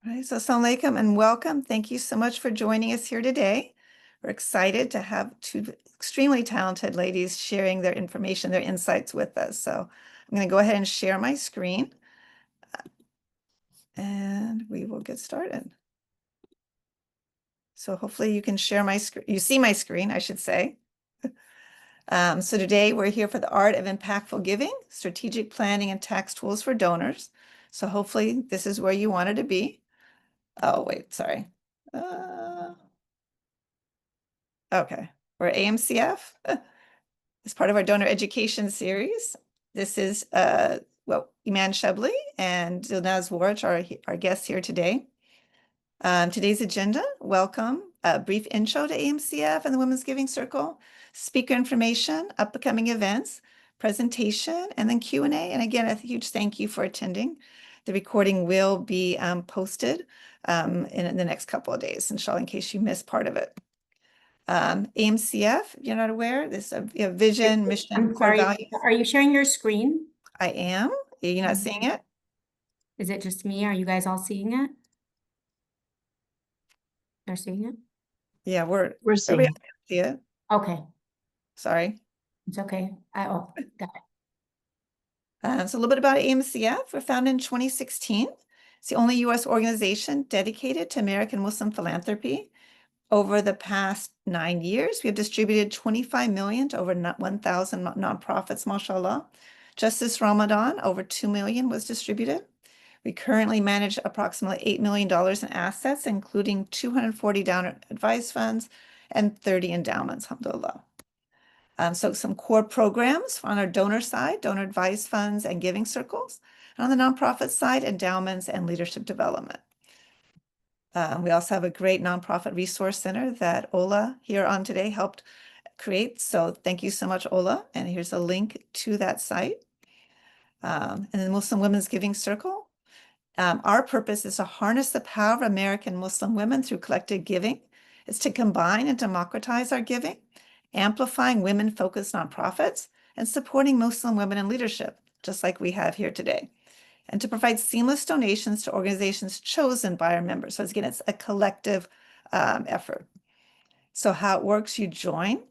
All right, so assalamu alaikum and welcome. Thank you so much for joining us here today. We're excited to have two extremely talented ladies sharing their information, their insights with us. So I'm going to go ahead and share my screen and we will get started. So hopefully you can share my screen. You see my screen, I should say. So today we're here for the art of impactful giving, strategic planning, and tax tools for donors. So hopefully this is where you wanted to be. Oh, wait, sorry. Okay, we're AMCF. As part of our donor education series. This is Eaman Shebley and Dilnaz Waraich, our guests here today. Today's agenda, welcome, a brief intro to AMCF and the Women's Giving Circle, speaker information, upcoming events, presentation, and then Q&A. And again, a huge thank you for attending. The recording will be posted in the next couple of days, inshallah, in case you missed part of it. AMCF, if you're not aware, this is a vision, mission, I'm core sorry, values. are you sharing your screen? I am. Are you not seeing it? Is it just me? Are you guys all seeing it? They're seeing it? Yeah, We're seeing everybody else can see it. Okay, Sorry. it's okay. Got it. So a little bit about AMCF. We're founded in 2016. It's the only U.S. organization dedicated to American Muslim philanthropy. Over the past 9 years, we have distributed 25 million to over 1,000 nonprofits, mashallah. Just this Ramadan, over 2 million was distributed. We currently manage approximately $8 million in assets, including 240 donor advice funds and 30 endowments, alhamdulillah. So some core programs on our donor side, donor advice funds and giving circles. And on the nonprofit side, endowments and leadership development. We also have a great nonprofit resource center that Ola here on today helped create. So thank you so much, Ola. And here's a link to that site. And the Muslim Women's Giving Circle. Our purpose is to harness the power of American Muslim women through collective giving. It's to combine and democratize our giving, amplifying women-focused nonprofits, and supporting Muslim women in leadership, just like we have here today, and to provide seamless donations to organizations chosen by our members. So again, it's a collective effort. So how it works, you join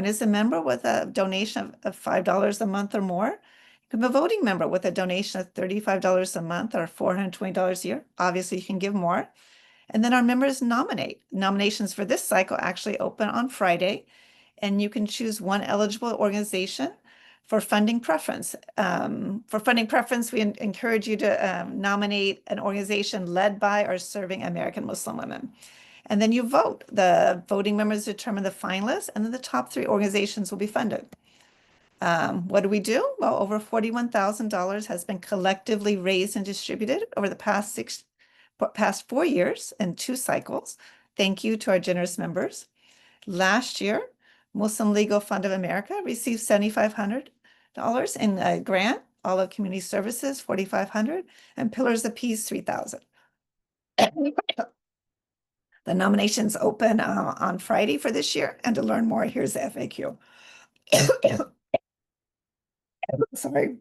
as a member with a donation of $5 a month or more. You can be a voting member with a donation of $35 a month or $420 a year. Obviously, you can give more. And then our members nominate. Nominations for this cycle actually open on Friday, and you can choose one eligible organization for funding preference. We encourage you to nominate an organization led by or serving American Muslim women. And then you vote. The voting members determine the finalists, and then the top 3 organizations will be funded. What do we do? Well, over $41,000 has been collectively raised and distributed over the past 4 years in 2 cycles. Thank you to our generous members. Last year, Muslim Legal Fund of America received $7,500 in a grant, Olive Community Services, $4,500, and Pillars of Peace, $3,000. The nominations open on Friday for this year, and to learn more, here's the FAQ. Sorry.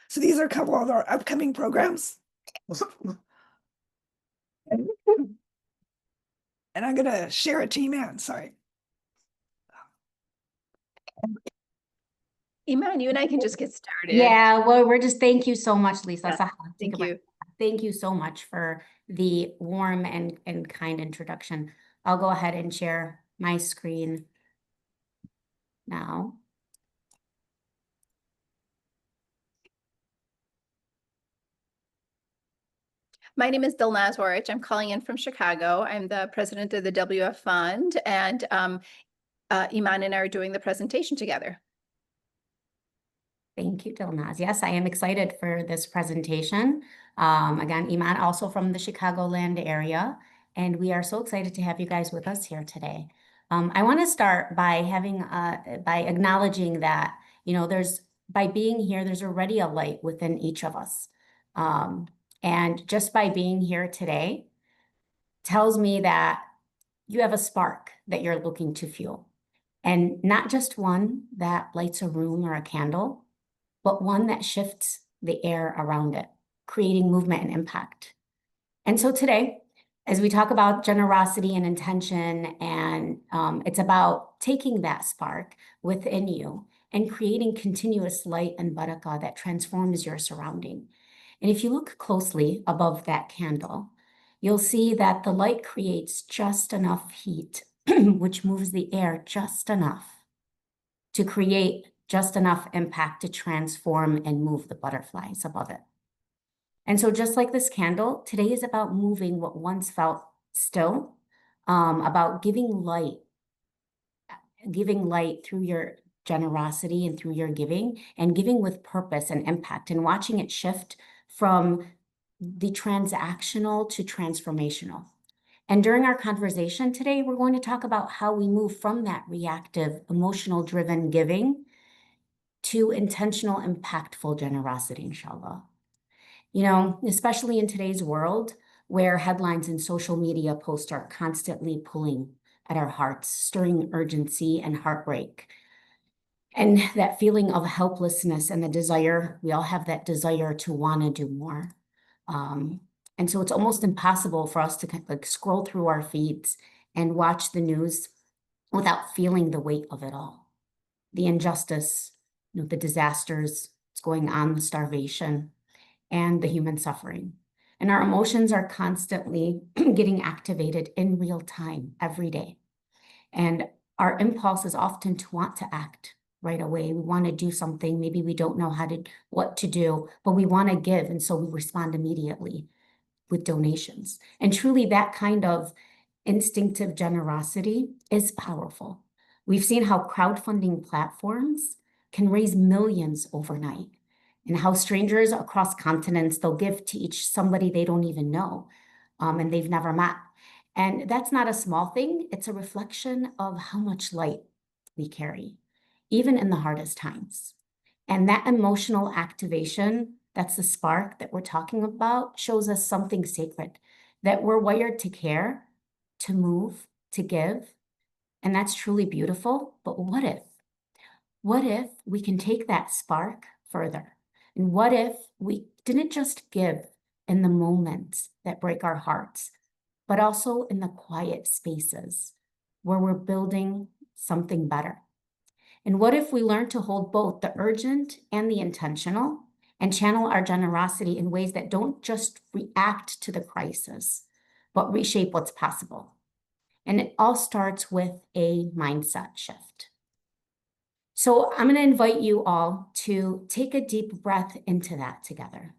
So these are a couple of our upcoming programs. And I'm going to share it to Eaman, sorry. Eaman, you and I can just get started. Yeah, well, thank you so much, Lisa. Yeah, thank you. Thank you so much for the warm and kind introduction. I'll go ahead and share my screen now. My name is Dilnaz Waraich. I'm calling in from Chicago. I'm the president of the WF Fund, and Eaman and I are doing the presentation together. Thank you, Dilnaz. Yes, I am excited for this presentation. Again, Eaman also from the Chicagoland area, and we are so excited to have you guys with us here today. I want to start by by acknowledging that, by being here, there's already a light within each of us. And just by being here today tells me that you have a spark that you're looking to fuel. And not just one that lights a room or a candle, but one that shifts the air around it, creating movement and impact. And so today, as we talk about generosity and intention, and it's about taking that spark within you and creating continuous light and barakah that transforms your surrounding. And if you look closely above that candle, you'll see that the light creates just enough heat, which moves the air just enough to create just enough impact to transform and move the butterflies above it. And so just like this candle, today is about moving what once felt still, about giving light through your generosity and through your giving, and giving with purpose and impact, and watching it shift from the transactional to transformational. And during our conversation today, we're going to talk about how we move from that reactive, emotional-driven giving to intentional, impactful generosity, inshallah. You know, especially in today's world where headlines and social media posts are constantly pulling at our hearts, stirring urgency and heartbreak. And that feeling of helplessness and the desire, we all have that desire to want to do more. And so it's almost impossible for us to like scroll through our feeds and watch the news without feeling the weight of it all. The injustice, you know, the disasters, what's going on, the starvation, and the human suffering. And our emotions are constantly getting activated in real time every day. And our impulse is often to want to act right away. We want to do something. Maybe we don't know what to do, but we want to give. And so we respond immediately with donations. And truly that kind of instinctive generosity is powerful. We've seen how crowdfunding platforms can raise millions overnight, and how strangers across continents, they'll give to each somebody they don't even know, and they've never met. And that's not a small thing. It's a reflection of how much light we carry, even in the hardest times. And that emotional activation, that's the spark that we're talking about, shows us something sacred, that we're wired to care, to move, to give. And that's truly beautiful. But what if we can take that spark further? And what if we didn't just give in the moments that break our hearts, but also in the quiet spaces where we're building something better? And what if we learn to hold both the urgent and the intentional, and channel our generosity in ways that don't just react to the crisis, but reshape what's possible? And it all starts with a mindset shift. So I'm going to invite you all to take a deep breath into that together.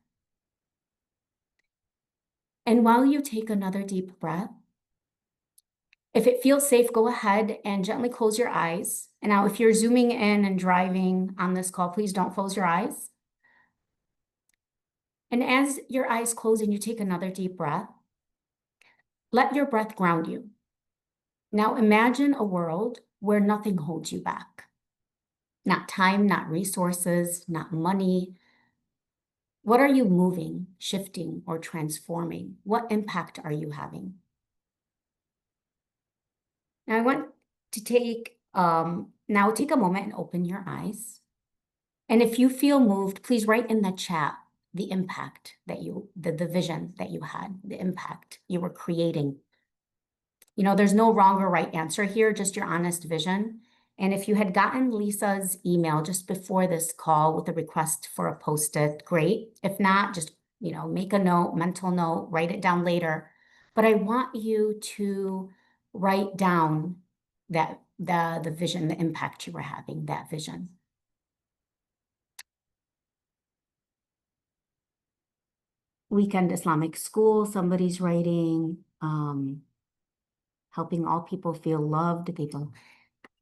And while you take another deep breath, if it feels safe, go ahead and gently close your eyes. And now if you're zooming in and driving on this call, please don't close your eyes. And as your eyes close and you take another deep breath, let your breath ground you. Now imagine a world where nothing holds you back. Not time, not resources, not money. What are you moving, shifting, or transforming? What impact are you having? Now I want to take a moment and open your eyes. And if you feel moved, please write in the chat the impact that the vision that you had, the impact you were creating. You know, there's no wrong or right answer here, just your honest vision. And if you had gotten Lisa's email just before this call with a request for a Post-it, great. If not, just, you know, make a note, mental note, write it down later. But I want you to write down that the vision, the impact you were having, that vision. Weekend Islamic School, somebody's writing, helping all people feel loved. People,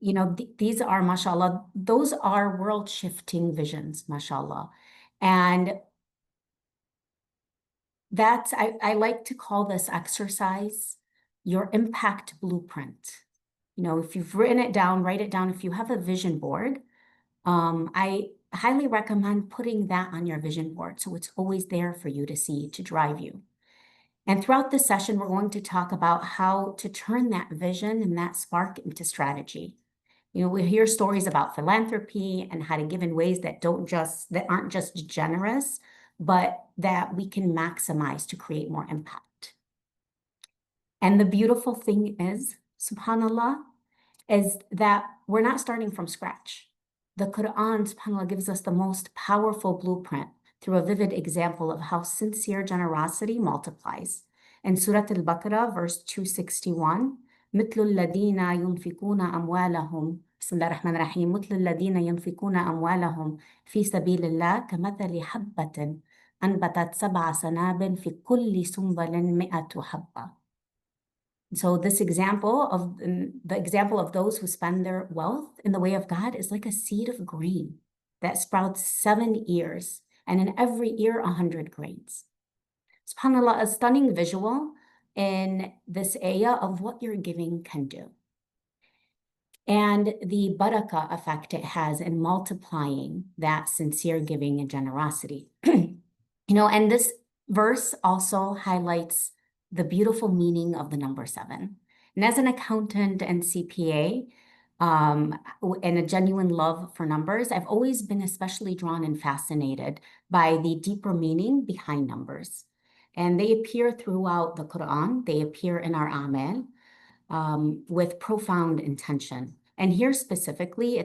you know, these are, mashallah, those are world-shifting visions, mashallah. And that's, I like to call this exercise your impact blueprint. You know, if you've written it down, write it down. If you have a vision board, I highly recommend putting that on your vision board so it's always there for you to see, to drive you. And throughout this session, we're going to talk about how to turn that vision and that spark into strategy. You know, we hear stories about philanthropy and how to give in ways that aren't just generous, but that we can maximize to create more impact. And the beautiful thing is, subhanAllah, is that we're not starting from scratch. The Quran, subhanAllah, gives us the most powerful blueprint through a vivid example of how sincere generosity multiplies. In Surah Al-Baqarah, verse 261, مثل الذين ينفقون أموالهم بسم الله الرحمن الرحيم مثل الذين ينفقون أموالهم في سبيل الله كمثل حبة أنبتت 7 سنابل في كل سنبل 100 حبة. So this example of the example of those who spend their wealth in the way of God is like a seed of grain that sprouts 7 ears, and in every ear 100 grains. SubhanAllah, a stunning visual in this ayah of what your giving can do. And the barakah effect it has in multiplying that sincere giving and generosity. You know, and this verse also highlights the beautiful meaning of the number 7. And as an accountant and CPA, and a genuine love for numbers, I've always been especially drawn and fascinated by the deeper meaning behind numbers. And they appear throughout the Quran. They appear in our amal with profound intention. And here specifically,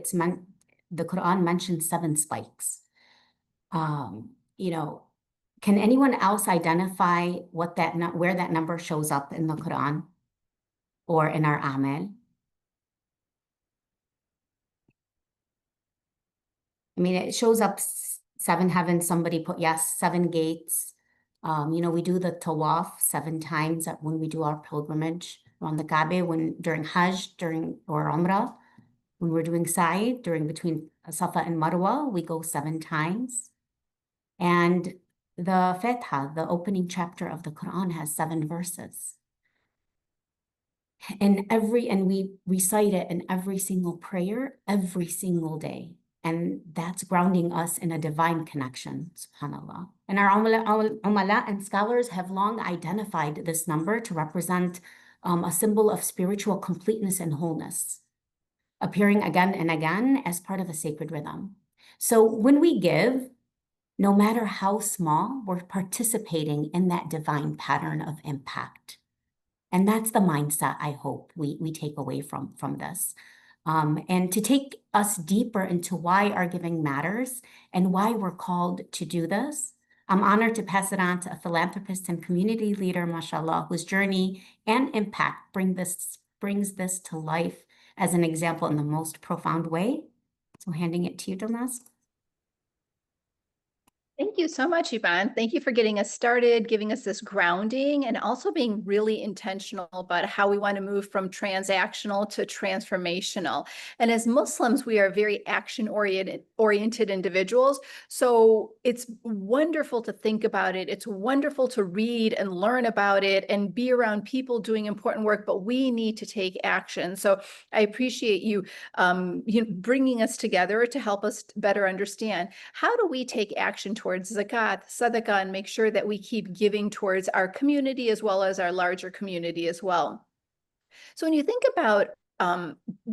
the Quran mentions 7 spikes. You know, can anyone else identify where that number shows up in the Quran or in our amal? I mean, it shows up 7 heavens. Somebody put yes, 7 gates. You know, we do the tawaf 7 times when we do our pilgrimage around the Kaaba, during Hajj, or Umrah. When we're doing Sa'i, between Safa and Marwa, we go 7 times. And the Fatiha, the opening chapter of the Quran, has 7 verses. And we recite it in every single prayer, every single day. And that's grounding us in a divine connection, subhanAllah. And our umala and scholars have long identified this number to represent a symbol of spiritual completeness and wholeness, appearing again and again as part of a sacred rhythm. So when we give, no matter how small, we're participating in that divine pattern of impact. And that's the mindset I hope we take away from this. And to take us deeper into why our giving matters and why we're called to do this, I'm honored to pass it on to a philanthropist and community leader, mashallah, whose journey and impact brings this to life as an example in the most profound way. So handing it to you, Dilnaz. Thank you so much, Eaman. Thank you for getting us started, giving us this grounding, and also being really intentional about how we want to move from transactional to transformational. And as Muslims, we are very action-oriented individuals. So it's wonderful to think about it. It's wonderful to read and learn about it and be around people doing important work, but we need to take action. So I appreciate you, bringing us together to help us better understand, how do we take action towards zakat, sadaqah, and make sure that we keep giving towards our community as well as our larger community as well. So when you think about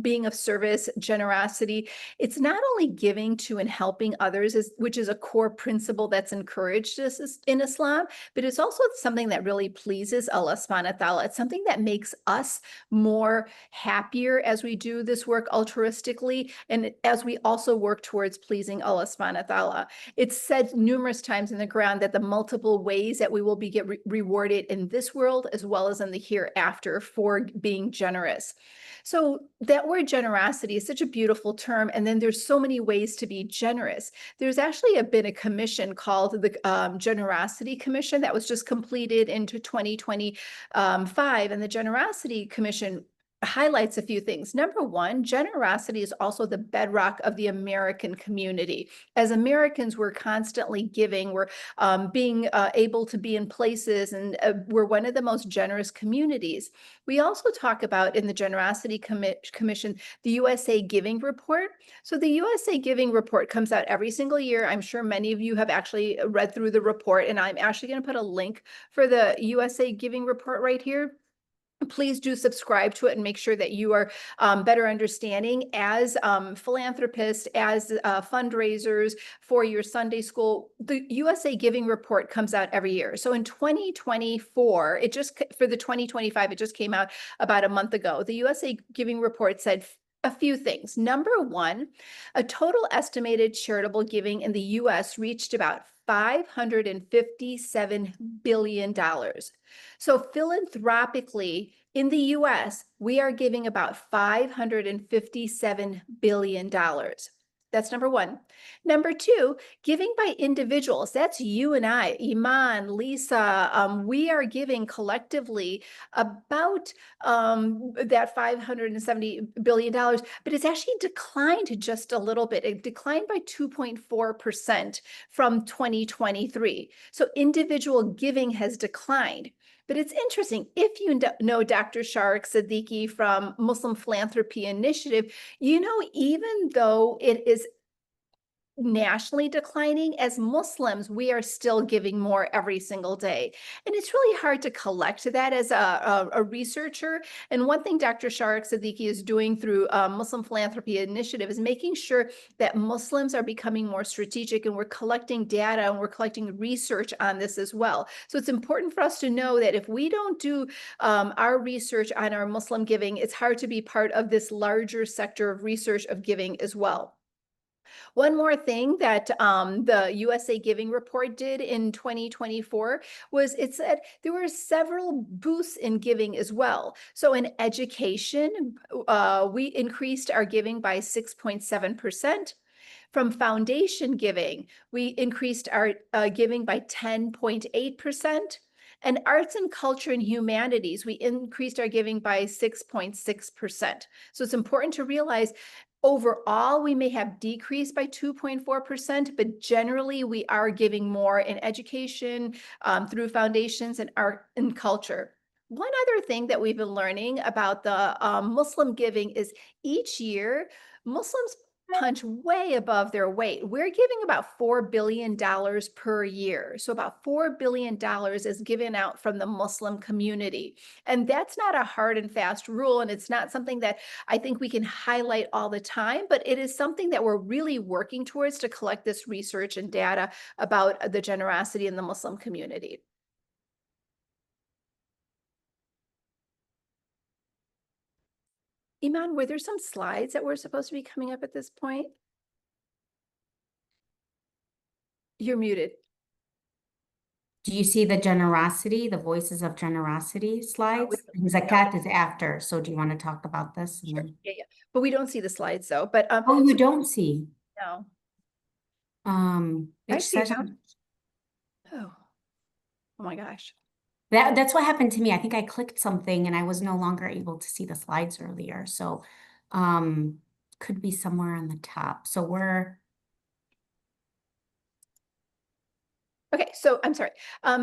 being of service, generosity, it's not only giving to and helping others, which is a core principle that's encouraged in Islam, but it's also something that really pleases Allah subhanahu wa ta'ala. It's something that makes us more happier as we do this work altruistically, and as we also work towards pleasing Allah subhanahu wa ta'ala. It's said numerous times in the Quran that the multiple ways that we will be rewarded in this world as well as in the hereafter for being generous. So that word generosity is such a beautiful term. And then there's so many ways to be generous. There's actually been a commission called the Generosity Commission that was just completed into 2025. And the Generosity Commission highlights a few things. Number one, generosity is also the bedrock of the American community. As Americans, we're constantly giving. We're being able to be in places, and we're one of the most generous communities. We also talk about in the Generosity Commission, the USA Giving Report. So the USA Giving Report comes out every single year. I'm sure many of you have actually read through the report, and I'm actually going to put a link for the USA Giving Report right here. please do subscribe to it and make sure that you are better understanding as philanthropists, as fundraisers for your Sunday school. The USA Giving Report comes out every year. So in 2024, for the 2025, it just came out about a month ago. The USA Giving Report said a few things. Number one, a total estimated charitable giving in the US reached about $557 billion. So philanthropically, in the US, we are giving about $557 billion. That's number one. Number two, giving by individuals. That's you and I, Eaman, Lisa. We are giving collectively about that $570 billion, but it's actually declined just a little bit. It declined by 2.4% from 2023. So individual giving has declined. But it's interesting, if you know Dr. Sharik Siddiqui from Muslim Philanthropy Initiative, you know, even though it is nationally declining, as Muslims, we are still giving more every single day. And it's really hard to collect that as a researcher. And one thing Dr. Sharik Siddiqui is doing through Muslim Philanthropy Initiative is making sure that Muslims are becoming more strategic, and we're collecting data and we're collecting research on this as well. So it's important for us to know that if we don't do our research on our Muslim giving, it's hard to be part of this larger sector of research of giving as well. One more thing that the USA Giving Report did in 2024 was it said there were several boosts in giving as well. So in education, we increased our giving by 6.7%. From foundation giving, we increased our giving by 10.8%. And arts and culture and humanities, we increased our giving by 6.6%. So it's important to realize overall, we may have decreased by 2.4%, but generally we are giving more in education through foundations and art and culture. One other thing that we've been learning about the Muslim giving is each year, Muslims punch way above their weight. We're giving about $4 billion per year. So about $4 billion is given out from the Muslim community. And that's not a hard and fast rule. And it's not something that I think we can highlight all the time, but it is something that we're really working towards to collect this research and data about the generosity in the Muslim community. Eaman, were there some slides that were supposed to be coming up at this point? You're muted. Do you see the generosity, the voices of generosity slides? Zakat is after. So do you want to talk about this? Sure. Yeah. But we don't see the slides though. But Oh, you don't see. no. It I see says now. Oh my gosh. that's what happened to me. I think I clicked something and I was no longer able to see the slides earlier. So could be somewhere on the top. So Okay, so I'm sorry.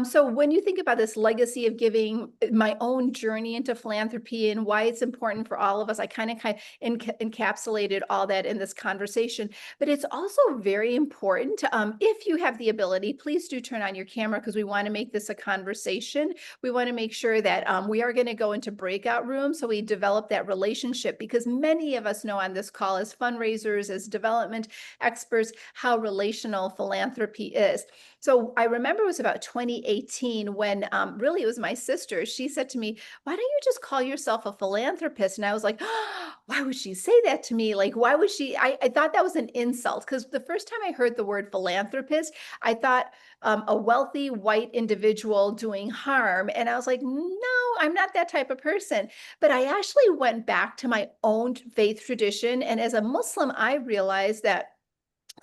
So when you think about this legacy of giving, my own journey into philanthropy and why it's important for all of us, I kind of encapsulated all that in this conversation. But it's also very important, if you have the ability, please do turn on your camera because we want to make this a conversation. We want to make sure that we are going to go into breakout rooms so we develop that relationship, because many of us know on this call as fundraisers, as development experts, how relational philanthropy is. So I remember it was about 2018 when really it was my sister. She said to me, why don't you just call yourself a philanthropist? And I was like, oh, why would she say that to me? Like, why would she? I thought that was an insult, because the first time I heard the word philanthropist, I thought a wealthy white individual doing harm. And I was like, no, I'm not that type of person. But I actually went back to my own faith tradition. And as a Muslim, I realized that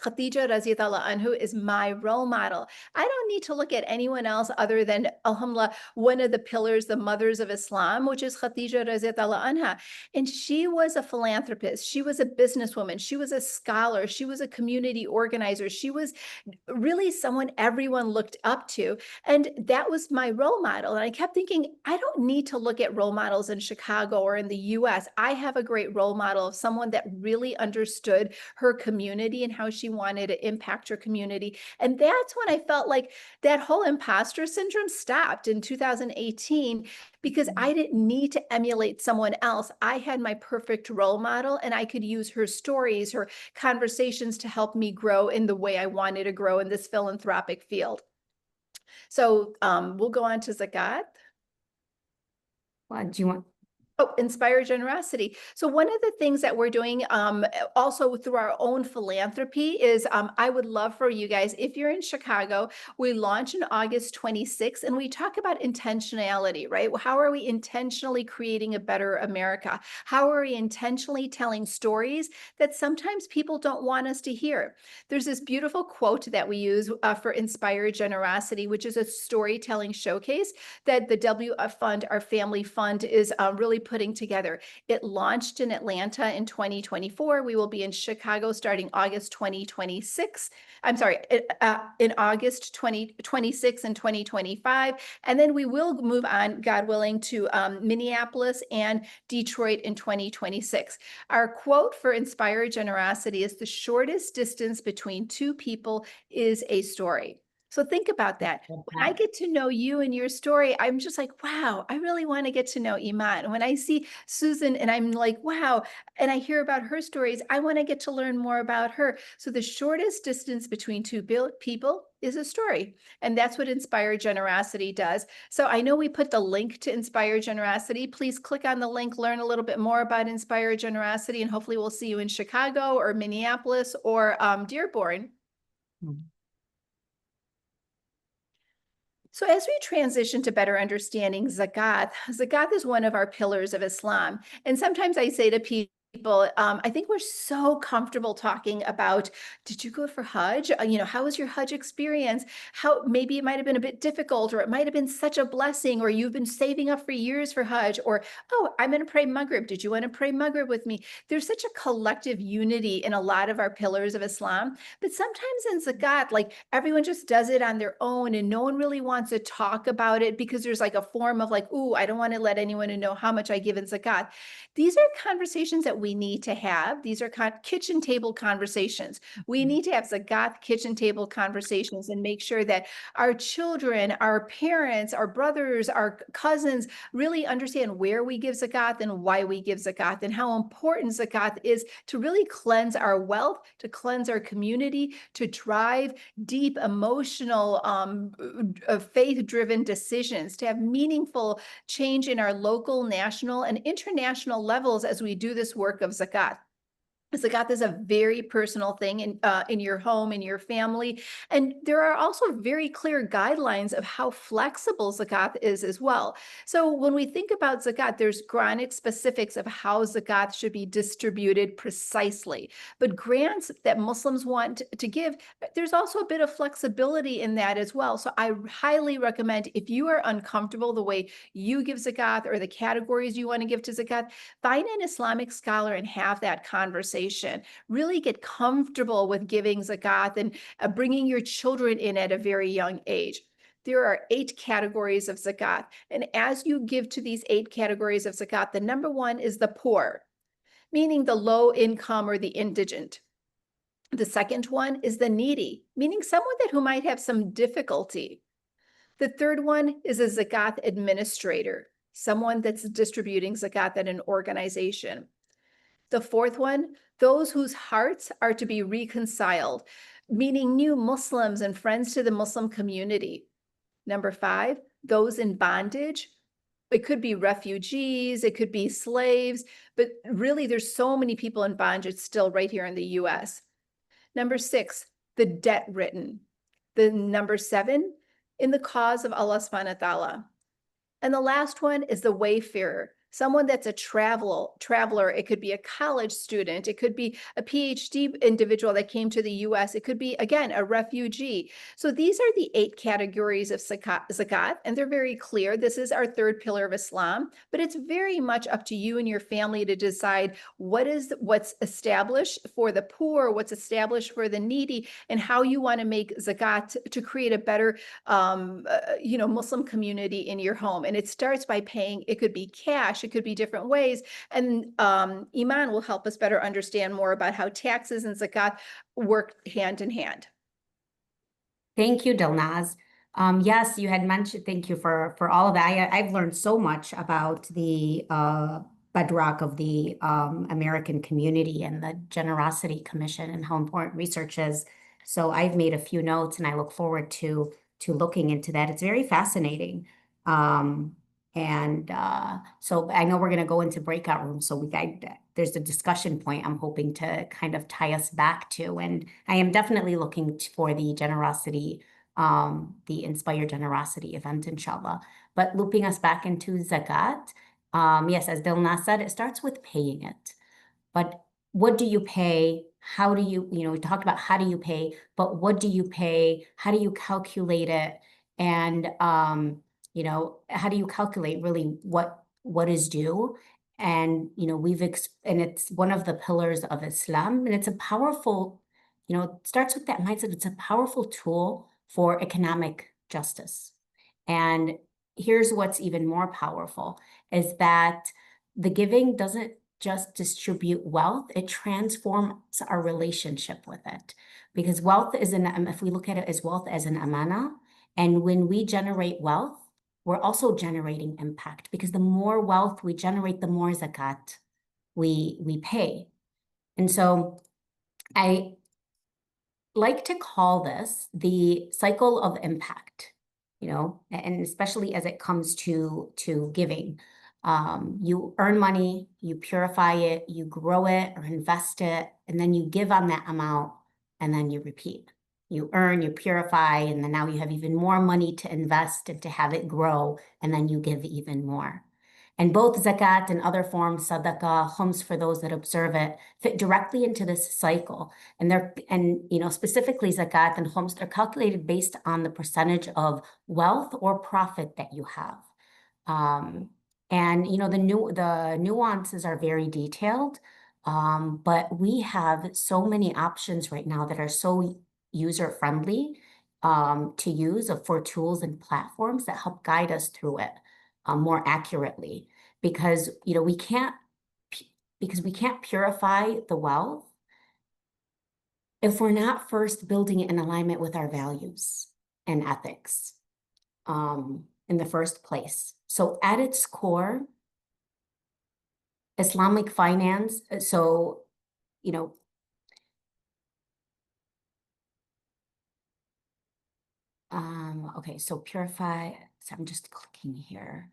Khadija Raziyallahu anhu is my role model. I don't need to look at anyone else other than, alhamdulillah, one of the pillars, the mothers of Islam, which is Khadija Raziyallahu anha. And she was a philanthropist. She was a businesswoman. She was a scholar. She was a community organizer. She was really someone everyone looked up to. And that was my role model. And I kept thinking, I don't need to look at role models in Chicago or in the US. I have a great role model of someone that really understood her community and how she she wanted to impact her community. And that's when I felt like that whole imposter syndrome stopped in 2018, because I didn't need to emulate someone else. I had my perfect role model, and I could use her stories, her conversations to help me grow in the way I wanted to grow in this philanthropic field. So we'll go on to Zakat. What do you want? Oh, inspire generosity. So one of the things that we're doing also through our own philanthropy is I would love for you guys, if you're in Chicago, we launch on August 26th, and we talk about intentionality, right? How are we intentionally creating a better America? How are we intentionally telling stories that sometimes people don't want us to hear? There's this beautiful quote that we use for Inspire Generosity, which is a storytelling showcase that the WF Fund, our family fund, is really putting together. It launched in Atlanta in 2024. We will be in Chicago starting August 2026. I'm sorry, in August 2026 and 2025. And then we will move on, God willing, to Minneapolis and Detroit in 2026. Our quote for Inspire Generosity is, the shortest distance between two people is a story. So think about that. When I get to know you and your story, I'm just like, wow, I really want to get to know Eaman. When I see Susan and I'm like, wow, and I hear about her stories, I want to get to learn more about her. So the shortest distance between two people is a story. And that's what Inspire Generosity does. So I know we put the link to Inspire Generosity. Please click on the link, learn a little bit more about Inspire Generosity, and hopefully we'll see you in Chicago or Minneapolis or Dearborn. So as we transition to better understanding Zakat, Zakat is one of our pillars of Islam. And sometimes I say to people, I think we're so comfortable talking about, did you go for Hajj? How was your Hajj experience? How maybe it might have been a bit difficult, or it might have been such a blessing, or you've been saving up for years for Hajj, or, oh, I'm going to pray Maghrib. Did you want to pray Maghrib with me? There's such a collective unity in a lot of our pillars of Islam, but sometimes in Zakat, like everyone just does it on their own, and no one really wants to talk about it because there's like a form of like, ooh, I don't want to let anyone know how much I give in Zakat. These are conversations that we need to have. These are kitchen table conversations. We need to have Zakat kitchen table conversations and make sure that our children, our parents, our brothers, our cousins really understand where we give Zakat and why we give Zakat, and how important Zakat is to really cleanse our wealth, to cleanse our community, to drive deep emotional, faith-driven decisions, to have meaningful change in our local, national, and international levels as we do this work of Zakat. Zakat is a very personal thing in your home, in your family. And there are also very clear guidelines of how flexible Zakat is as well. So when we think about Zakat, there's Quranic specifics of how Zakat should be distributed precisely. But grants that Muslims want to give, there's also a bit of flexibility in that as well. So I highly recommend, if you are uncomfortable the way you give Zakat or the categories you want to give to Zakat, find an Islamic scholar and have that conversation. Really get comfortable with giving Zakat and bringing your children in at a very young age. There are 8 categories of Zakat. And as you give to these 8 categories of Zakat, the number one is the poor, meaning the low income or the indigent. The second one is the needy, meaning someone who might have some difficulty. The third one is a Zakat administrator, someone that's distributing Zakat at an organization. The fourth one, those whose hearts are to be reconciled, meaning new Muslims and friends to the Muslim community. Number 5, those in bondage. It could be refugees, it could be slaves, but really there's so many people in bondage still right here in the US. Number 6, the debt-ridden. The number 7, in the cause of Allah subhanahu wa ta'ala. And the last one is the wayfarer, someone that's a traveler. It could be a college student. It could be a PhD individual that came to the US. It could be, again, a refugee. So these are the 8 categories of Zakat, and they're very clear. This is our third pillar of Islam, but it's very much up to you and your family to decide what's established for the poor, what's established for the needy, and how you want to make Zakat to create a better, Muslim community in your home. And it starts by paying, it could be cash, actually could be different ways. And Eaman will help us better understand more about how taxes and zakat work hand in hand. Thank you, Dilnaz. Yes, you had mentioned, thank you for all of that. I've learned so much about the bedrock of the American community and the Generosity Commission and how important research is. So I've made a few notes and I look forward to looking into that. It's very fascinating. So I know we're going to go into breakout rooms. So there's a discussion point I'm hoping to kind of tie us back to. And I am definitely looking for the Inspire Generosity event, inshallah. But looping us back into zakat, yes, as Dilnaz said, it starts with paying it. But what do you pay? How do you, we talked about how do you pay, but what do you pay? How do you calculate it? And, how do you calculate really what is due? And, and it's one of the pillars of Islam, and it's a powerful, it starts with that mindset. It's a powerful tool for economic justice. And here's what's even more powerful is that the giving doesn't just distribute wealth, it transforms our relationship with it. Because wealth is if we look at it as wealth as an amana, and when we generate wealth, we're also generating impact, because the more wealth we generate, the more zakat we pay. And so I like to call this the cycle of impact, and especially as it comes to giving. You earn money, you purify it, you grow it or invest it, and then you give on that amount, and then you repeat. You earn, you purify, and then now you have even more money to invest and to have it grow, and then you give even more. And both zakat and other forms, sadaqah, khums for those that observe it, fit directly into this cycle. And specifically zakat and khums, they're calculated based on the percentage of wealth or profit that you have. The nuances are very detailed, but we have so many options right now that are so user-friendly to use for tools and platforms that help guide us through it more accurately. Because we can't purify the wealth if we're not first building it in alignment with our values and ethics in the first place. So at its core, Islamic finance, okay, so purify, so I'm just clicking here.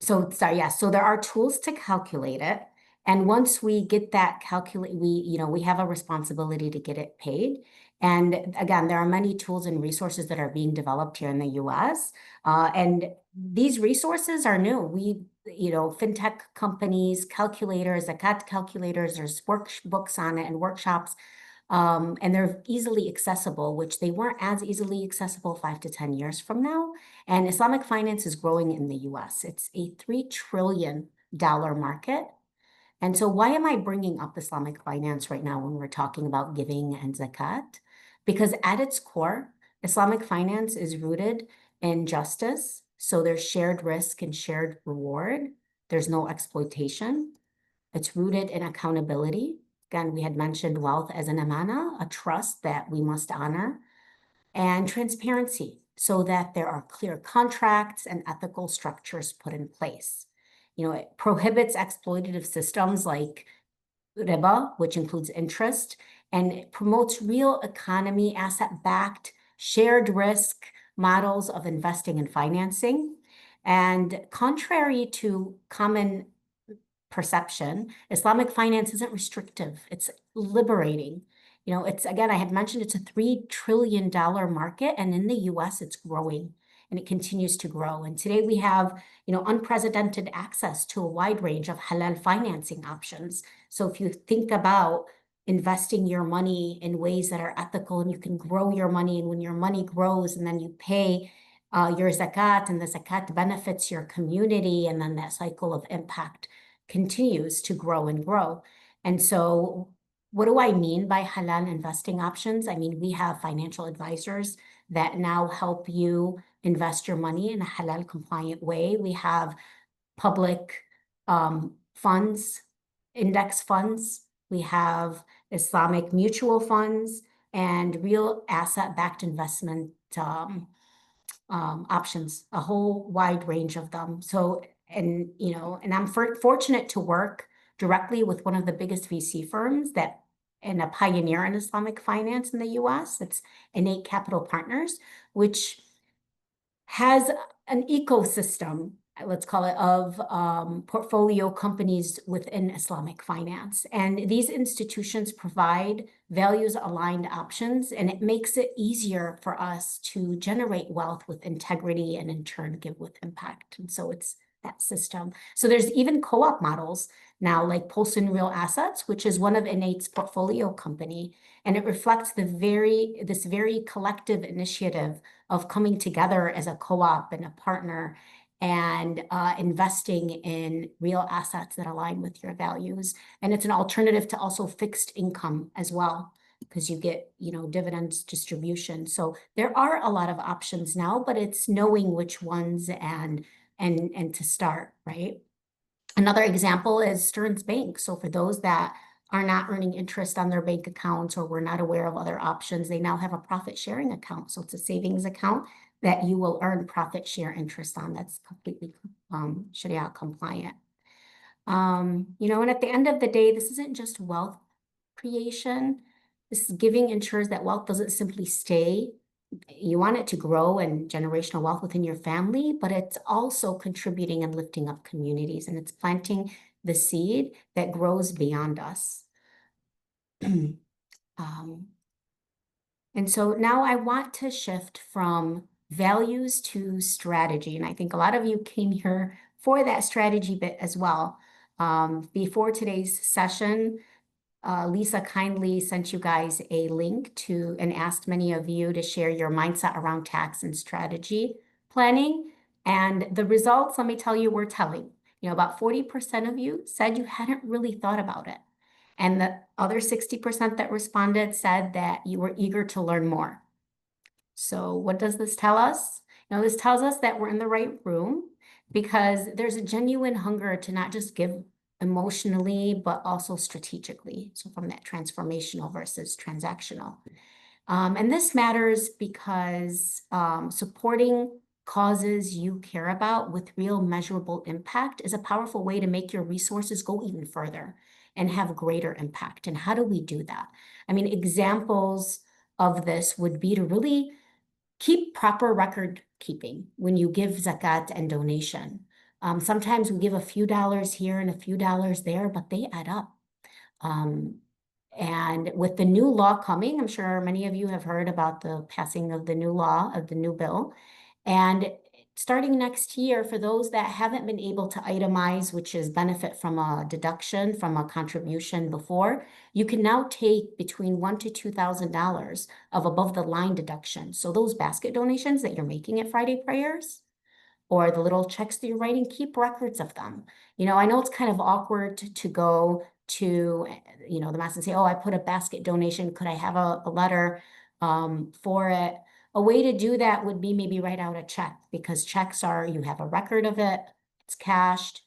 So there are tools to calculate it. And once we get that we have a responsibility to get it paid. And again, there are many tools and resources that are being developed here in the US. And these resources are new. Fintech companies, calculators, zakat calculators, there's workbooks on it and workshops. And they're easily accessible, which they weren't as easily accessible 5 to 10 years from now. And Islamic finance is growing in the US. It's a $3 trillion market. And so why am I bringing up Islamic finance right now when we're talking about giving and zakat? Because at its core, Islamic finance is rooted in justice. So there's shared risk and shared reward. There's no exploitation. It's rooted in accountability. Again, we had mentioned wealth as an amana, a trust that we must honor, and transparency so that there are clear contracts and ethical structures put in place. It prohibits exploitative systems like riba, which includes interest, and it promotes real economy, asset-backed, shared risk models of investing and financing. And contrary to common perception, Islamic finance isn't restrictive. It's liberating. Again, I had mentioned it's a $3 trillion market, and in the US, it's growing and it continues to grow. And today we have, unprecedented access to a wide range of halal financing options. So if you think about investing your money in ways that are ethical, and you can grow your money, and when your money grows and then you pay your zakat, and the zakat benefits your community, and then that cycle of impact continues to grow and grow. And so what do I mean by halal investing options? I mean, we have financial advisors that now help you invest your money in a halal compliant way. We have public funds, index funds. We have Islamic mutual funds and real asset-backed investment options, a whole wide range of them. So, and I'm fortunate to work directly with one of the biggest VC firms and a pioneer in Islamic finance in the US. It's Innate Capital Partners, which has an ecosystem, let's call it, of portfolio companies within Islamic finance. And these institutions provide values-aligned options, and it makes it easier for us to generate wealth with integrity and in turn give with impact. And so it's that system. So there's even co-op models now, like Polson Real Assets, which is one of Innate's portfolio company, and it reflects this very collective initiative of coming together as a co-op and a partner and investing in real assets that align with your values. And it's an alternative to also fixed income as well, because you get, dividends distribution. So there are a lot of options now, but it's knowing which ones and to start, right? Another example is Stearns Bank. So for those that are not earning interest on their bank accounts or were not aware of other options, they now have a profit sharing account. So it's a savings account that you will earn profit share interest on. That's completely Sharia compliant. And at the end of the day, this isn't just wealth creation. This giving ensures that wealth doesn't simply stay. You want it to grow and generational wealth within your family, but it's also contributing and lifting up communities, and it's planting the seed that grows beyond us. And so now I want to shift from values to strategy. And I think a lot of you came here for that strategy bit as well. Before today's session, Lisa kindly sent you guys a link and asked many of you to share your mindset around tax and strategy planning. And the results, let me tell you, were telling. About 40% of you said you hadn't really thought about it. And the other 60% that responded said that you were eager to learn more. So what does this tell us? This tells us that we're in the right room because there's a genuine hunger to not just give emotionally, but also strategically. So from that transformational versus transactional. And this matters because supporting causes you care about with real measurable impact is a powerful way to make your resources go even further and have greater impact. And how do we do that? I mean, examples of this would be to really keep proper record keeping when you give zakat and donation. Sometimes we give a few dollars here and a few dollars there, but they add up. And with the new law coming, I'm sure many of you have heard about the passing of the new law, of the new bill. And starting next year, for those that haven't been able to itemize, which is benefit from a deduction from a contribution before, you can now take between $1,000 to $2,000 of above the line deduction. So those basket donations that you're making at Friday prayers, or the little checks that you're writing, keep records of them. I know it's kind of awkward to go to, the mosque and say, oh, I put a basket donation. Could I have a letter for it? A way to do that would be maybe write out a check, because checks you have a record of it, it's cashed.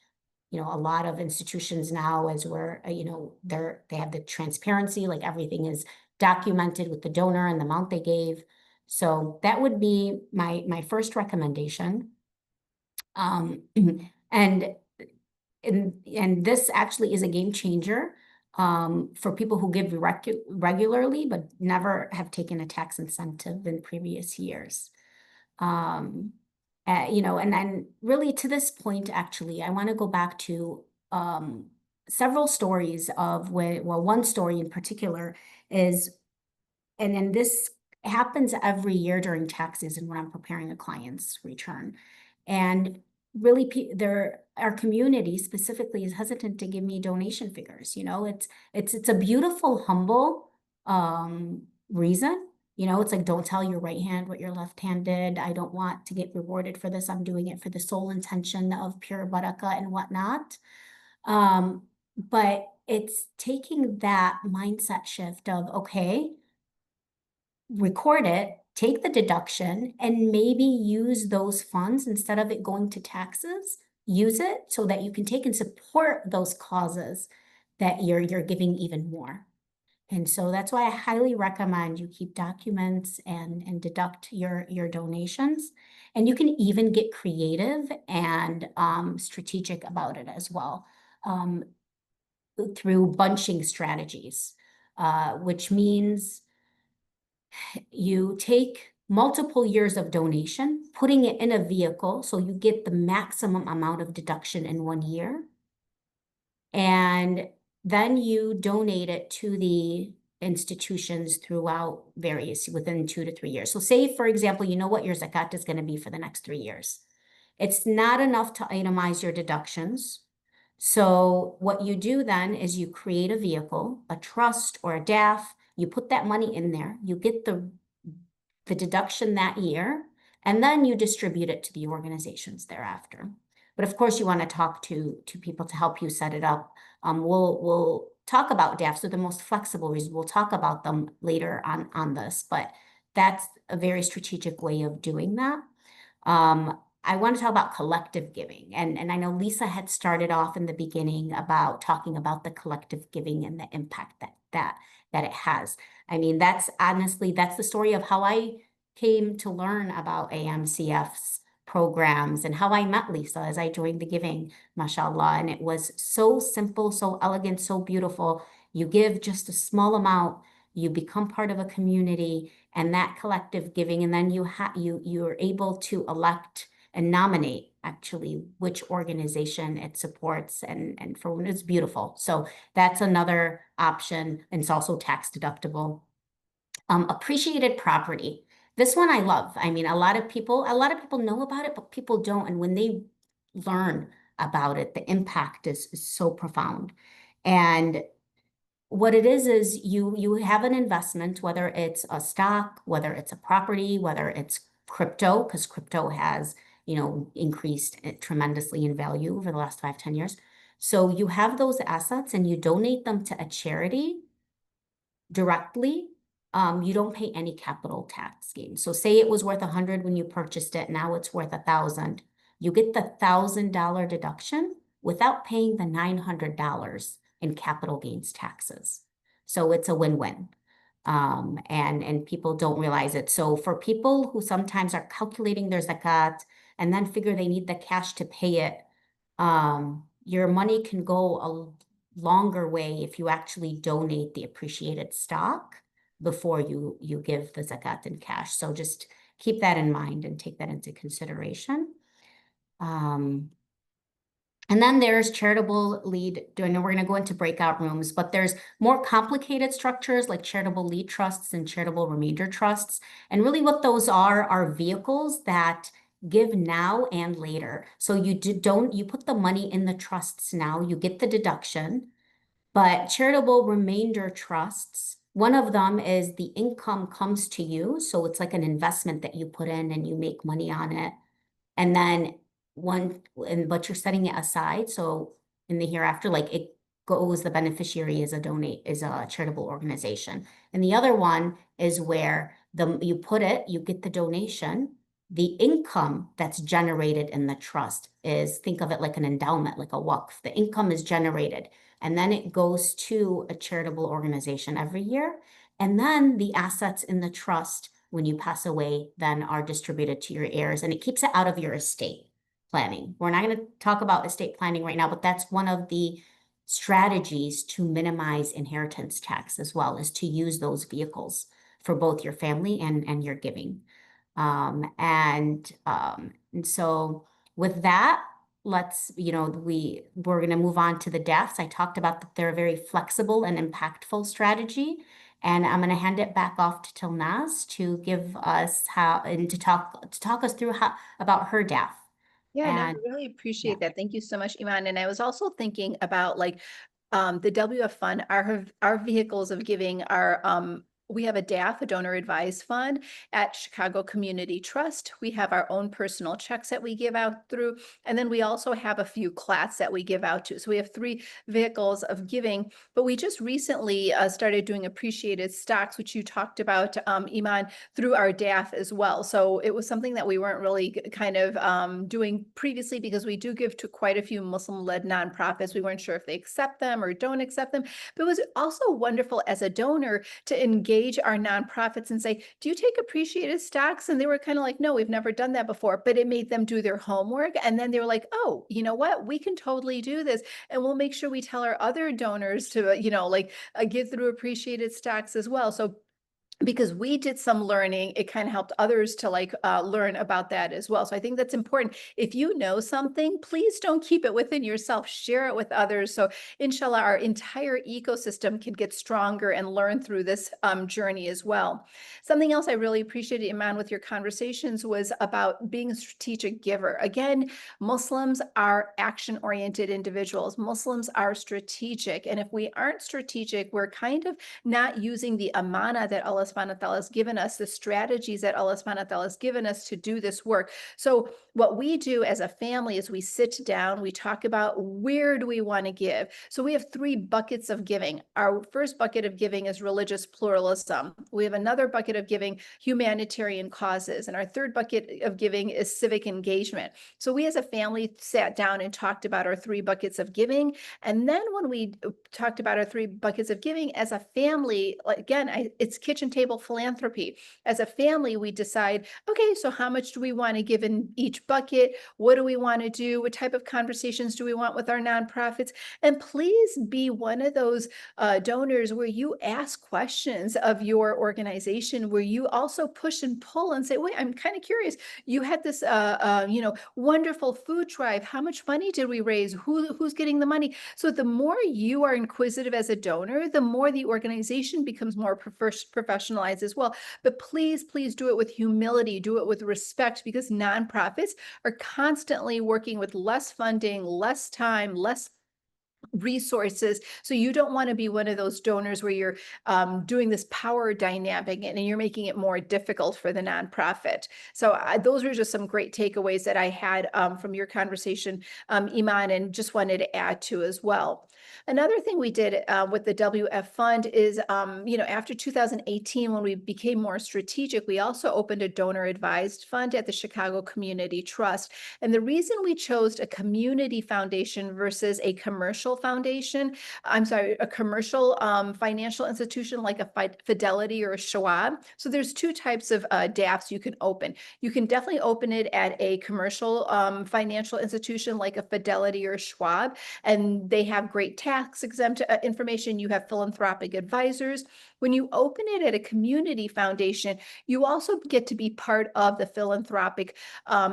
A lot of institutions now, as we're, they have the transparency, like everything is documented with the donor and the amount they gave. So that would be my first recommendation. And this actually is a game changer for people who give regularly, but never have taken a tax incentive in previous years. And then really to this point, actually, I want to go back to several stories of one story in particular is, and then this happens every year during tax season when I'm preparing a client's return. And really, our community specifically is hesitant to give me donation figures. It's a beautiful, humble reason. It's like, don't tell your right hand what your left hand did. I don't want to get rewarded for this. I'm doing it for the sole intention of pure barakah and whatnot. But it's taking that mindset shift of, okay, record it, take the deduction, and maybe use those funds instead of it going to taxes. Use it so that you can take and support those causes that you're giving even more. And so that's why I highly recommend you keep documents and deduct your donations. And you can even get creative and strategic about it as well, through bunching strategies, which means you take multiple years of donation, putting it in a vehicle so you get the maximum amount of deduction in 1 year. And then you donate it to the institutions throughout within 2 to 3 years. So say, for example, you know what your zakat is going to be for the next 3 years. It's not enough to itemize your deductions. So what you do then is you create a vehicle, a trust or a DAF, you put that money in there, you get the deduction that year, and then you distribute it to the organizations thereafter. But of course, you want to talk to people to help you set it up. We'll talk about DAFs. They're the most flexible reasons. We'll talk about them later on this, but that's a very strategic way of doing that. I want to talk about collective giving, and I know Lisa had started off in the beginning about talking about the collective giving and the impact that it has. I mean, that's the story of how I came to learn about AMCF's programs and how I met Lisa as I joined the giving, mashallah. And it was so simple, so elegant, so beautiful. You give just a small amount, you become part of a community, and that collective giving, and then you're able to elect and nominate actually which organization it supports, and for when it's beautiful. So that's another option, and it's also tax deductible. Appreciated property. This one I love. I mean, a lot of people know about it, but people don't. And when they learn about it, the impact is so profound. And what it is you have an investment, whether it's a stock, whether it's a property, whether it's crypto, because crypto has, increased tremendously in value over the last 5-10 years. So you have those assets and you donate them to a charity directly. You don't pay any capital tax gain. So say it was worth 100 when you purchased it, now it's worth 1,000. You get the $1,000 deduction without paying the $900 in capital gains taxes. So it's a win-win. And people don't realize it. So for people who sometimes are calculating their zakat and then figure they need the cash to pay it, your money can go a longer way if you actually donate the appreciated stock before you give the zakat in cash. So just keep that in mind and take that into consideration. And then there's charitable lead. I know we're going to go into breakout rooms, but there's more complicated structures like charitable lead trusts and charitable remainder trusts. And really what those are vehicles that give now and later. So you put the money in the trusts now, you get the deduction, but charitable remainder trusts, one of them is the income comes to you. So it's like an investment that you put in and you make money on it. And then but you're setting it aside. So in the hereafter, like it goes, the beneficiary is a charitable organization. And the other one is where you put it, you get the donation. The income that's generated in the trust think of it like an endowment, like a waqf. The income is generated, and then it goes to a charitable organization every year. And then the assets in the trust, when you pass away, then are distributed to your heirs, and it keeps it out of your estate planning. We're not going to talk about estate planning right now, but that's one of the strategies to minimize inheritance tax as well, is to use those vehicles for both your family and your giving. And so with that, we're going to move on to the DAFs. I talked about that they're a very flexible and impactful strategy. And I'm going to hand it back off to Dilnaz to give us to talk us through about her DAF. Yeah, no, I And really appreciate that. Thank you so much, Eaman. And I was also thinking about the WF fund, our vehicles of giving are We have a DAF, a donor advised fund at Chicago Community Trust. We have our own personal checks that we give out through, and then we also have a few clats that we give out to. So we have 3 vehicles of giving, but we just recently started doing appreciated stocks, which you talked about, Eaman, through our DAF as well. So it was something that we weren't really kind of doing previously because we do give to quite a few Muslim-led nonprofits. We weren't sure if they accept them or don't accept them, but it was also wonderful as a donor to engage our nonprofits and say, do you take appreciated stocks? And they were kind of like, no, we've never done that before, but it made them do their homework. And then they were like, oh, you know what? We can totally do this. And we'll make sure we tell our other donors to, give through appreciated stocks as well. So because we did some learning, it kind of helped others to learn about that as well. So I think that's important. If you know something, please don't keep it within yourself, share it with others. So inshallah, our entire ecosystem can get stronger and learn through this journey as well. Something else I really appreciated, Iman, with your conversations was about being a strategic giver. Again, Muslims are action-oriented individuals. Muslims are strategic. And if we aren't strategic, we're kind of not using the amana that Allah subhanahu wa ta'ala has given us, the strategies that Allah subhanahu wa ta'ala has given us to do this work. So what we do as a family is we sit down, we talk about where do we want to give. So we have 3 buckets of giving. Our first bucket of giving is religious pluralism. We have another bucket of giving, humanitarian causes. And our third bucket of giving is civic engagement. So we as a family sat down and talked about our 3 buckets of giving. And then when we talked about our 3 buckets of giving as a family, again, it's kitchen table philanthropy. As a family, we decide, okay, so how much do we want to give in each bucket? What do we want to do? What type of conversations do we want with our nonprofits? And please be one of those donors where you ask questions of your organization, where you also push and pull and say, wait, I'm kind of curious. You had this, wonderful food drive. How much money did we raise? Who's getting the money? So the more you are inquisitive as a donor, the more the organization becomes more professionalized as well. But please, please do it with humility, do it with respect, because nonprofits are constantly working with less funding, less time, less resources. So you don't want to be one of those donors where you're doing this power dynamic and you're making it more difficult for the nonprofit. So those are just some great takeaways that I had from your conversation, Eaman, and just wanted to add to as well. Another thing we did with the WF Fund is, after 2018, when we became more strategic, we also opened a donor advised fund at the Chicago Community Trust. And the reason we chose a community foundation versus a commercial foundation, a commercial financial institution like a Fidelity or a Schwab. So there's 2 types of DAFs you can open. You can definitely open it at a commercial financial institution like a Fidelity or a Schwab, and they have great tax exempt information. You have philanthropic advisors. When you open it at a community foundation, you also get to be part of the philanthropic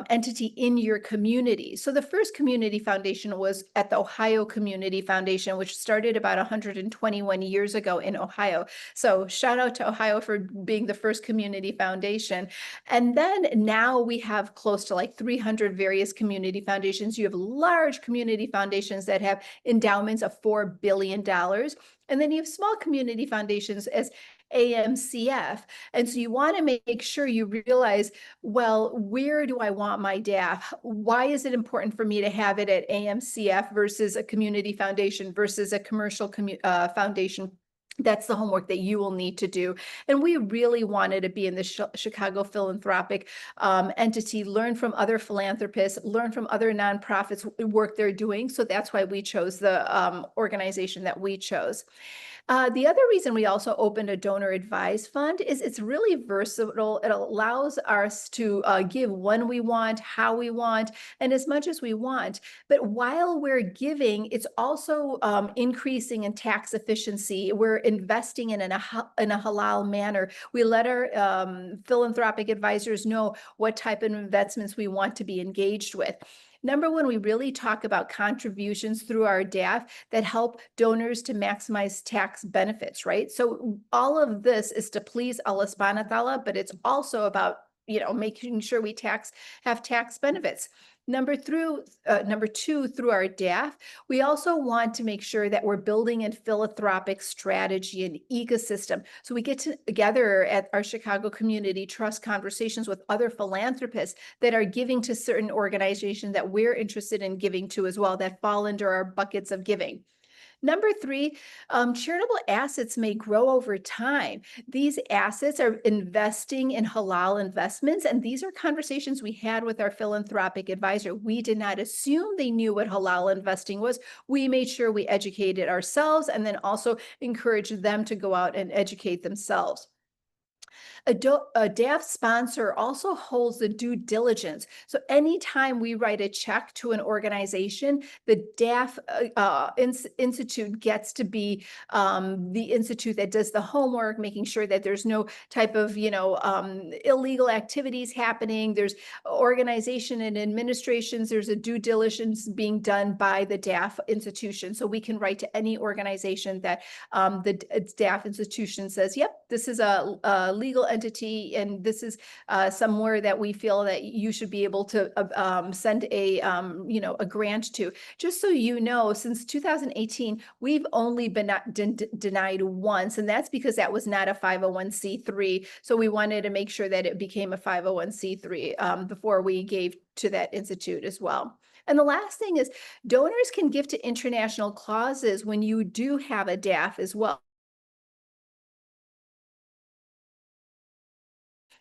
entity in your community. So the first community foundation was at the Ohio Community Foundation, which started about 121 years ago in Ohio. So shout out to Ohio for being the first community foundation. And then now we have close to like 300 various community foundations. You have large community foundations that have endowments of $4 billion. And then you have small community foundations as AMCF. And so you want to make sure you realize, well, where do I want my DAF? Why is it important for me to have it at AMCF versus a community foundation versus a commercial foundation? That's the homework that you will need to do. And we really wanted to be in the Chicago philanthropic entity, learn from other philanthropists, learn from other nonprofits work they're doing. So that's why we chose the organization that we chose. The other reason we also opened a donor advised fund is it's really versatile. It allows us to give when we want, how we want, and as much as we want. But while we're giving, it's also increasing in tax efficiency. We're investing in a halal manner. We let our philanthropic advisors know what type of investments we want to be engaged with. Number one, we really talk about contributions through our DAF that help donors to maximize tax benefits, right? So all of this is to please Allah subhanahu wa ta'ala, but it's also about making sure we have tax benefits. Number two, through our DAF, we also want to make sure that we're building a philanthropic strategy and ecosystem. So we get together at our Chicago Community Trust conversations with other philanthropists that are giving to certain organizations that we're interested in giving to as well, that fall under our buckets of giving. Number three, charitable assets may grow over time. These assets are investing in halal investments, and these are conversations we had with our philanthropic advisor. We did not assume they knew what halal investing was. We made sure we educated ourselves and then also encouraged them to go out and educate themselves. A DAF sponsor also holds the due diligence. So anytime we write a check to an organization, the DAF institute gets to be the institute that does the homework, making sure that there's no type of illegal activities happening. There's organization and administrations. There's a due diligence being done by the DAF institution. So we can write to any organization that the DAF institution says, yep, this is a legal entity, and this is somewhere that we feel that you should be able to send a grant to. Just so you know, since 2018, we've only been denied once, and that's because that was not a 501c3. So we wanted to make sure that it became a 501c3 before we gave to that institute as well. And the last thing is donors can give to international causes when you do have a DAF as well.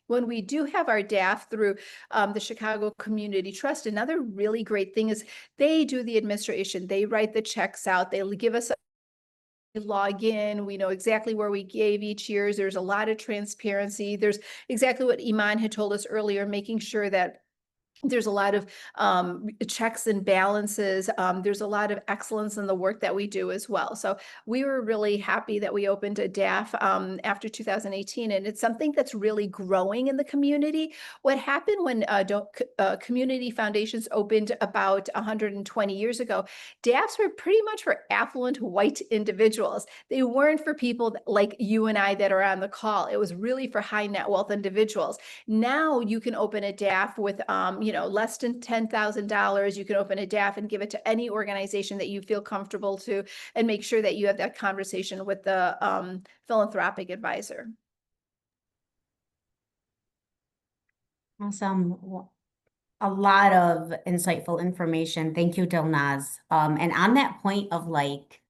When we do have our DAF through the Chicago Community Trust, another really great thing is they do the administration. They write the checks out. They give us a log in. We know exactly where we gave each year. There's a lot of transparency. There's exactly what Eaman had told us earlier, making sure that there's a lot of checks and balances. There's a lot of excellence in the work that we do as well. So we were really happy that we opened a DAF after 2018, and it's something that's really growing in the community. What happened when community foundations opened about 120 years ago, DAFs were pretty much for affluent white individuals. They weren't for people like you and I that are on the call. It was really for high net wealth individuals. Now you can open a DAF with less than $10,000. You can open a DAF and give it to any organization that you feel comfortable to, and make sure that you have that conversation with the philanthropic advisor. Awesome. A lot of insightful information. Thank you, Dilnaz. And on that point of like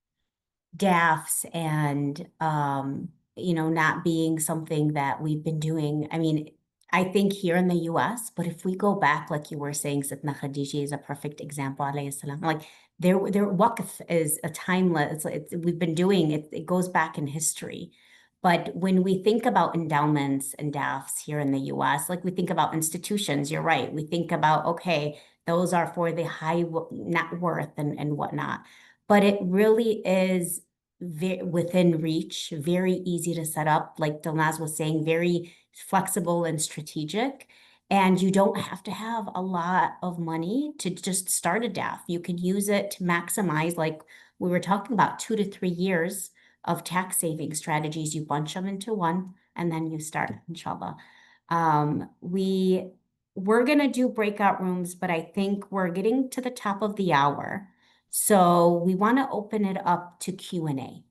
DAFs and not being something that we've been doing. I mean, I think here in the US, but if we go back, like you were saying, Sidna Khadija is a perfect example, alayhi salam. Like their waqf is a timeless, we've been doing it, it goes back in history. But when we think about endowments and DAFs here in the US, like we think about institutions, you're right. We think about, okay, those are for the high net worth and whatnot. But it really is within reach, very easy to set up. Like Dilnaz was saying, very flexible and strategic. And you don't have to have a lot of money to just start a DAF. You could use it to maximize, like we were talking about, 2 to 3 years of tax saving strategies. You bunch them into one and then you start, inshallah. We're going to do breakout rooms, but I think we're getting to the top of the hour. So we want to open it up to Q&A.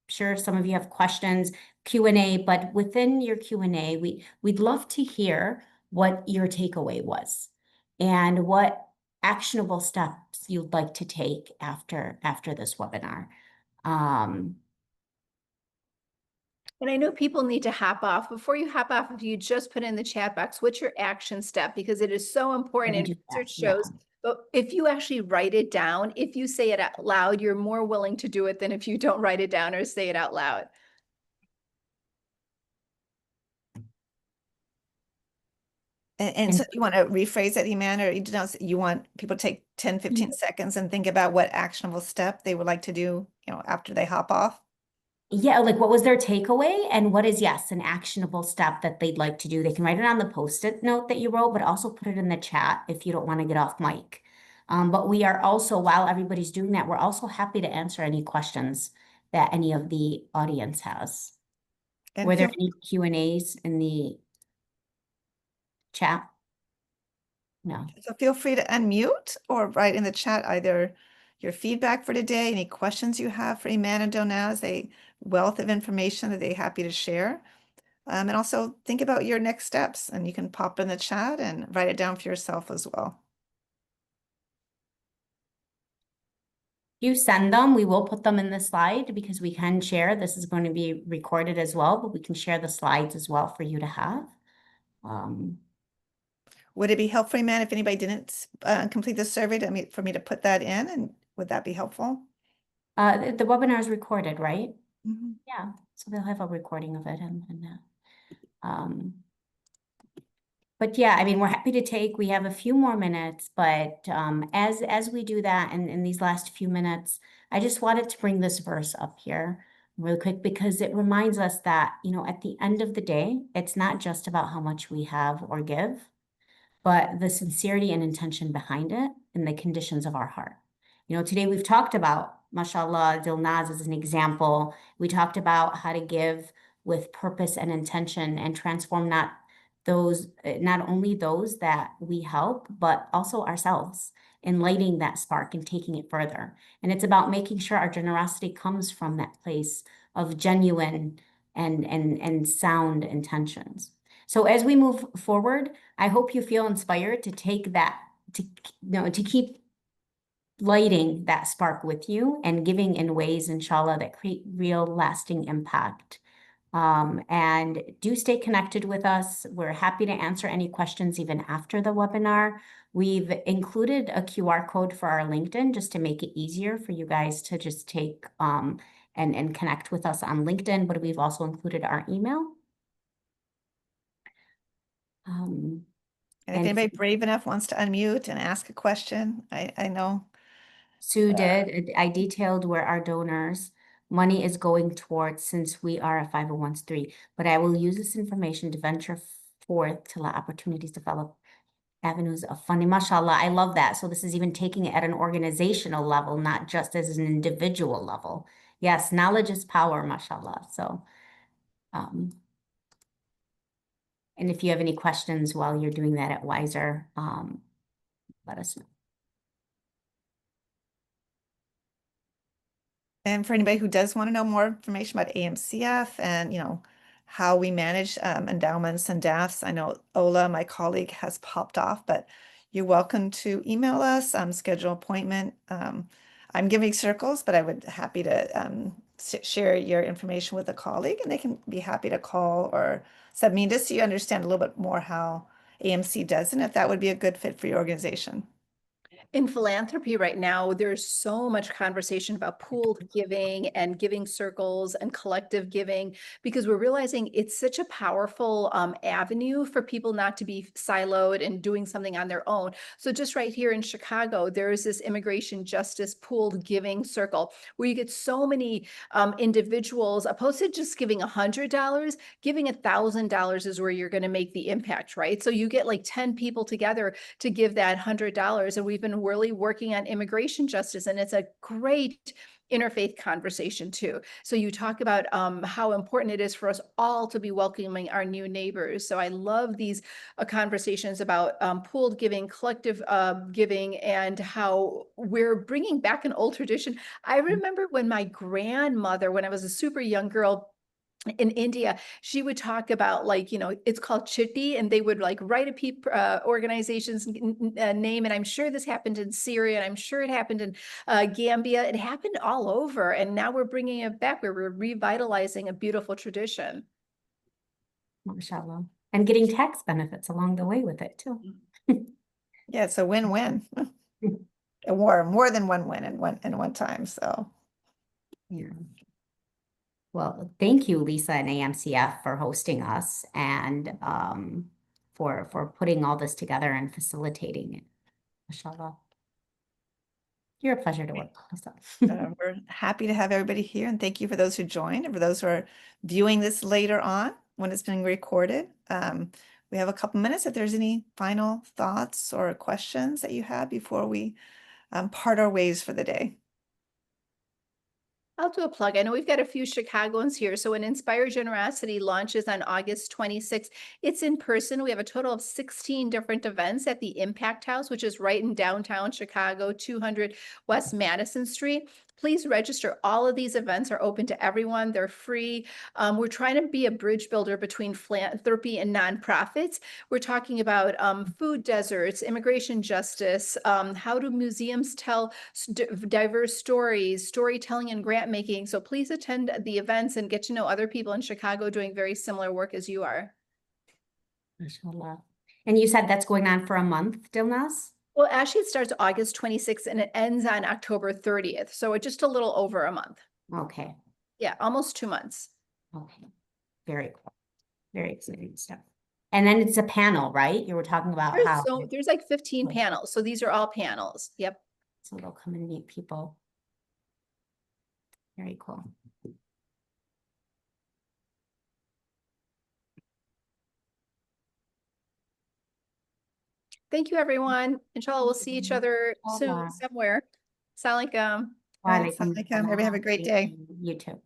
Sure, some of you have questions, Q&A, but within your Q&A, we'd love to hear what your takeaway was and what actionable steps you'd like to take after this webinar. And I know people need to hop off. Before you hop off, if you just put in the chat box, what's your action step? Because it is so important, and research shows, but if you actually write it down, if you say it out loud, you're more willing to do it than if you don't write it down or say it out loud. And so you want to rephrase that, Eaman, or you want people to take 10, 15 seconds and think about what actionable step they would like to do, after they hop off? Yeah, like what was their takeaway and what is, yes, an actionable step that they'd like to do. They can write it on the Post-it note that you wrote, but also put it in the chat if you don't want to get off mic. But we are also, while everybody's doing that, we're also happy to answer any questions that any of the audience has. And Were there any Q&As in the... chat? No. So feel free to unmute or write in the chat either your feedback for today, any questions you have for Eaman and Dilnaz, a wealth of information that they're happy to share. And also think about your next steps, and you can pop in the chat and write it down for yourself as well. You send them, we will put them in the slide because we can share. This is going to be recorded as well, but we can share the slides as well for you to have. Would it be helpful, man, if anybody didn't complete the survey for me to put that in, and would that be helpful? The webinar is recorded, right? Mhm. Yeah, so they'll have a recording of it but yeah, I mean, we're happy to take, we have a few more minutes, but as we do that in these last few minutes, I just wanted to bring this verse up here real quick because it reminds us that, you know, at the end of the day, it's not just about how much we have or give, but the sincerity and intention behind it and the conditions of our heart. You know, today we've talked about, mashallah, Dilnaz as an example. We talked about how to give with purpose and intention and transform not only those that we help, but also ourselves in lighting that spark and taking it further. And it's about making sure our generosity comes from that place of genuine and sound intentions. So as we move forward, I hope you feel inspired to take that, to keep lighting that spark with you and giving in ways, inshallah, that create real lasting impact. And do stay connected with us. We're happy to answer any questions even after the webinar. We've included a QR code for our LinkedIn just to make it easier for you guys to just take and connect with us on LinkedIn, but we've also included our email. And if And anybody brave enough wants to unmute and ask a question, I know. Sue did. I detailed where our donors' money is going towards since we are a 501(c)(3). But I will use this information to venture forth to let opportunities develop avenues of funding. Mashallah, I love that. So this is even taking it at an organizational level, not just as an individual level. Yes, knowledge is power, mashallah. So, and if you have any questions while you're doing that at Wiser, let us know. And for anybody who does want to know more information about AMCF and, you know, how we manage endowments and deaths, I know Ola, my colleague, has popped off, but you're welcome to email us, schedule appointment. I'm giving circles, but I would happy to share your information with a colleague, and they can be happy to call or send me just so you understand a little bit more how AMC does and if that would be a good fit for your organization. In philanthropy right now, there's so much conversation about pooled giving and giving circles and collective giving, because we're realizing it's such a powerful avenue for people not to be siloed and doing something on their own. So just right here in Chicago, there is this immigration justice pooled giving circle where you get so many individuals, opposed to just giving $100, giving $1,000 is where you're going to make the impact, right? So you get like 10 people together to give that $100. And we've been really working on immigration justice, and it's a great interfaith conversation too. So you talk about how important it is for us all to be welcoming our new neighbors. So I love these conversations about pooled giving, collective giving, and how we're bringing back an old tradition. I remember when my grandmother, when I was a super young girl, in India, she would talk about, like, you know, it's called chitti, and they would like write a organization's name. And I'm sure this happened in Syria, and I'm sure it happened in Gambia. It happened all over. And now we're bringing it back, where we're revitalizing a beautiful tradition. Mashallah. And getting tax benefits along the way with it too. Yeah, it's a win-win. Or more than one win in one time. So Yeah. Well, thank you, Lisa and AMCF, for hosting us and for putting all this together and facilitating it. Mashallah. You're a pleasure to work with. we're happy to have everybody here, and thank you for those who joined and for those who are viewing this later on when it's being recorded. We have a couple minutes if there's any final thoughts or questions that you have before we part our ways for the day. I'll do a plug. I know we've got a few Chicagoans here. So when Inspire Generosity launches on August 26th, it's in person. We have a total of 16 different events at the Impact House, which is right in downtown Chicago, 200 West Madison Street. Please register. All of these events are open to everyone. They're free. We're trying to be a bridge builder between philanthropy and nonprofits. We're talking about food deserts, immigration justice, how do museums tell diverse stories, storytelling and grant making. So please attend the events and get to know other people in Chicago doing very similar work as you are. Mashallah. And you said that's going on for a month, Dilnaz? Well, actually, it starts August 26th and it ends on October 30th. So it's just a little over a month. Okay. Yeah, almost 2 months. Okay. Very cool. Very exciting stuff. And then it's a panel, right? You were talking about how. There's like 15 panels. So these are all panels. Yep. So they'll come and meet people. Very cool. Thank you, everyone. Inshallah, we'll see each other soon Inshallah. somewhere. Assalamu alaikum. Wa alaikum Everybody have a great day. You too.